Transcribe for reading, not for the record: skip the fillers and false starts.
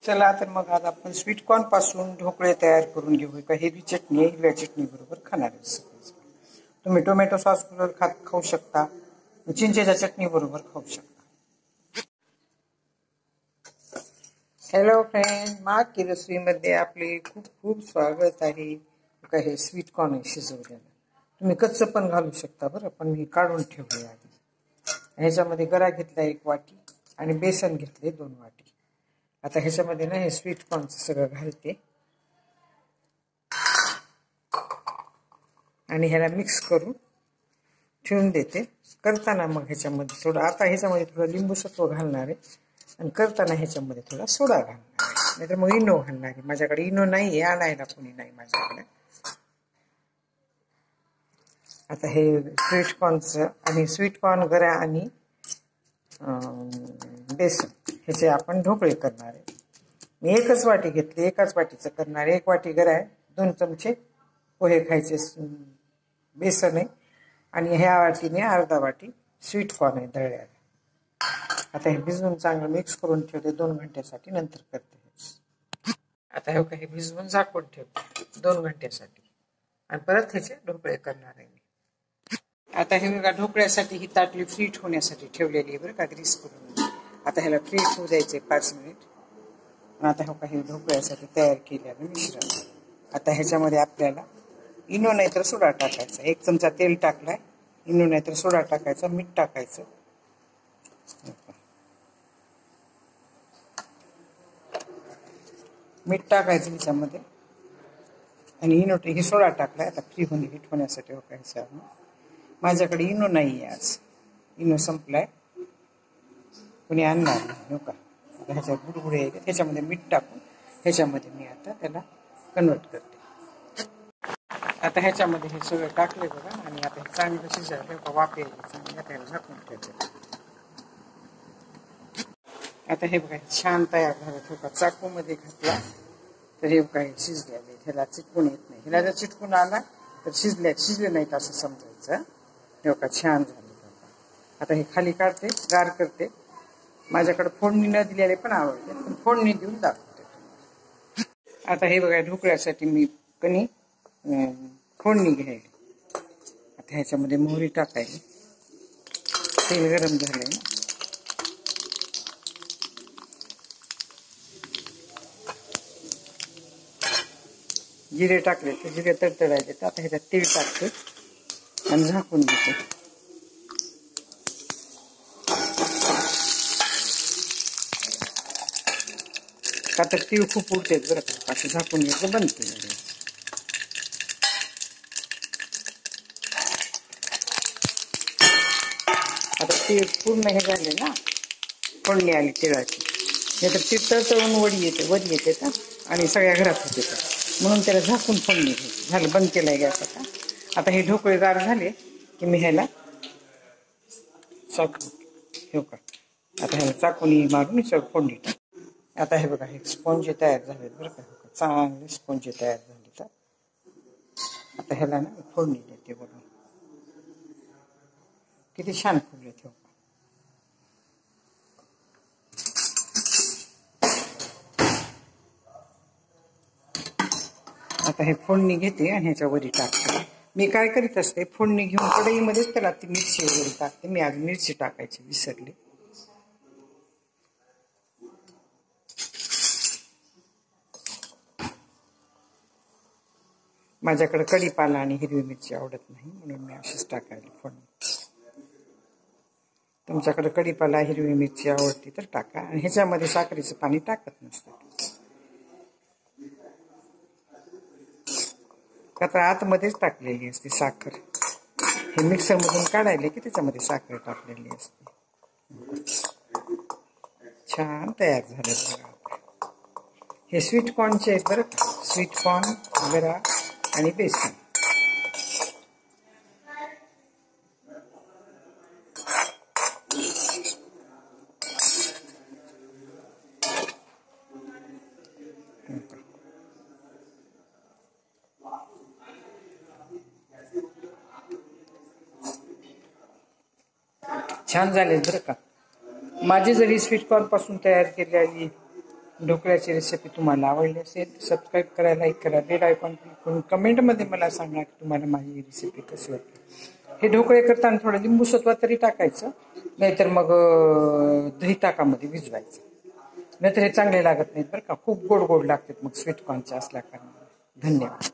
चला तर मग आज आपण स्वीट कॉर्न पासून ढोकळे तयार करून घेऊ. का हिरवी चटणी हिरव्या चटणी बरोबर खाणार आहे. तुम्ही टोमॅटो सॉस बरोबर खाऊ शकता, चिंचेच्या चटणी बरोबर खाऊ शकता. हॅलो फ्रेंड, माग की रसोईमध्ये आपले खूप खूप स्वागत आहे. का हे स्वीट कॉर्न आहे शिजवलेलं. तुम्ही कच्चं पण घालू शकता बरं, पण मी काढून ठेवले आधी. ह्याच्यामध्ये गरा घेतला 1 वाटी आणि बेसन घेतले 2 वाटी. आता ह्याच्यामध्ये ना हे स्वीट कॉर्नचं सगळं घालते आणि ह्याला मिक्स करून ठेवून देते. करताना मग ह्याच्यामध्ये थोडं, आता ह्याच्यामध्ये थोडं लिंबू सत्व घालणार आहे आणि करताना ह्याच्यामध्ये थोडा सोडा घालणार आहे, नाहीतर मग इनो घालणार आहे. माझ्याकडे इनो नाही आहे, आणायला कोणी नाही माझ्याकडे. आता हे स्वीट कॉर्नचं आणि स्वीट कॉर्न गरा आणि बेसन ह्याचे आपण ढोकळे करणार आहे. मी 1च वाटी घेतली, 1च वाटीचं करणार आहे. 1 वाटी गरा आहे, 2 चमचे पोहे खायचे बेसन आहे आणि ह्या वाटीने अर्धा वाटी स्वीट कॉर्न आहे दळ्याला. आता हे भिजवून चांगलं मिक्स करून ठेवते 2 घंट्यासाठी, नंतर करते. आता हे काही भिजवून झाकून ठेवते 2 घंट्यासाठी आणि परत ह्याचे ढोकळे करणार आहे मी. आता हे बघा, ढोकळ्यासाठी ही ताटली फ्रीट होण्यासाठी ठेवलेली आहे बरं का, ग्रीस करून. आता ह्याला फ्रीट होऊ द्यायचे 5 मिनिट. आता हे काही ढोकळ्यासाठी तयार केलेलं मिश्रण. आता ह्याच्यामध्ये आपल्याला इनो नाही तर सोडा टाकायचा. 1 चमचा तेल टाकलाय, इनो नाही तर सोडा टाकायचा, मीठ टाकायचं, मीठ टाकायचं ह्याच्यामध्ये आणि इनो हे सोडा टाकलाय. आता फ्री हीट होण्यासाठी होकायचं. माझ्याकडे इनो नाही आहे, आज इनो संपलाय, कोणी आणणार नाही. हो का, आता ह्याच्यात बुडबुडे आहेत, ह्याच्यामध्ये मीठ टाकून ह्याच्यामध्ये मी आता त्याला कन्वर्ट करते. आता ह्याच्यामध्ये हे सगळं टाकले बघा आणि आता हे चांगलं शिजायला वाफ यायला चांगली. आता ह्याला झाकून ठेवायचं. आता हे बघा छान तयार झालं. थोडा चाकूमध्ये घातला तर हे काय शिजलेले, ह्याला चिटकून येत नाही. ह्याला जर चिटकून आला तर शिजले नाहीत असं समजायचं. हे बघा छान झालं. आता हे खाली काढते, गार करते. माझ्याकडे फोडणी न दिलेले पण आवडते, पण फोडणी देऊन दाखवते. आता हे बघा ढोकळ्यासाठी मी कणी फोडणी घ्यायली. आता ह्याच्यामध्ये मोहरी टाकायली. तेल गरम झालंय ना. जिरे टाकले तर जिरे तडतडायचे. आता ह्याच्यात तेल टाकते आणि झाकून देते. का तर तीळ खूप उडते बरं का, असं झाकून घ्यायचं, बंद केलं. आता तीळ पूर्ण हे झाले ना, फोडणी आली तिळाची. नाही तर तीळ तळतळून वरी येते का आणि सगळ्या घरात होते का, म्हणून त्याला झाकून फोडणी घ्यायची. झालं, बंद केलाय गॅस. आता हे ढोकळे गार झाले की मी ह्याला चाकू ठेवू का, आता ह्याला चाकून मारून फोडणी टाक. आता हे बघा हे स्पॉंज तयार झाले बरं का, चांगले स्पॉंज तयार झाले. तर आता ह्याला ना फोडणी देते बघा, किती छान फुगले. ठेव आता हे फोडणी घेते आणि ह्याच्यावरी टाकते. मी काय करीत असते, फोडणी घेऊन कढईमध्येच त्याला ती मिरची वगैरे टाकते. मी आज मिरची टाकायची विसरले. माझ्याकडे कढीपाला आणि हिरवी मिरची आवडत नाही, म्हणून मी अशीच टाकायला फोडणी. तुमच्याकडे कढीपाला हिरवी मिरची आवडती तर टाका. आणि ह्याच्यामध्ये साखरेचं पाणी टाकत नसतं. आता आतमध्येच टाकलेली असते साखर. हे मिक्सरमधून काढायले की त्याच्यामध्ये साखर टाकलेली असते. छान तयार झाले बघा. हे स्वीट कॉर्नचे आहेत बरं का, स्वीट कॉर्न, गरा आणि बेसन. छान झाले बरं का. माझी जरी स्वीट कॉर्न पासून तयार केलेली ढोकळ्याची रेसिपी तुम्हाला आवडली असेल सबस्क्राईब करा, लाईक करा, बेल आयकॉन क्लिक करून कमेंटमध्ये मला सांगा की तुम्हाला माझी ही रेसिपी कशी वाटली. हे ढोकळे करताना थोडं लिंबू सत्वा तरी टाकायचं, नाहीतर मग दही ताकामध्ये भिजवायचं, नाहीतर हे चांगले लागत नाहीत बरं का. खूप गोड गोड लागतात मग स्वीटकॉर्नचे असल्या कारणाने. धन्यवाद.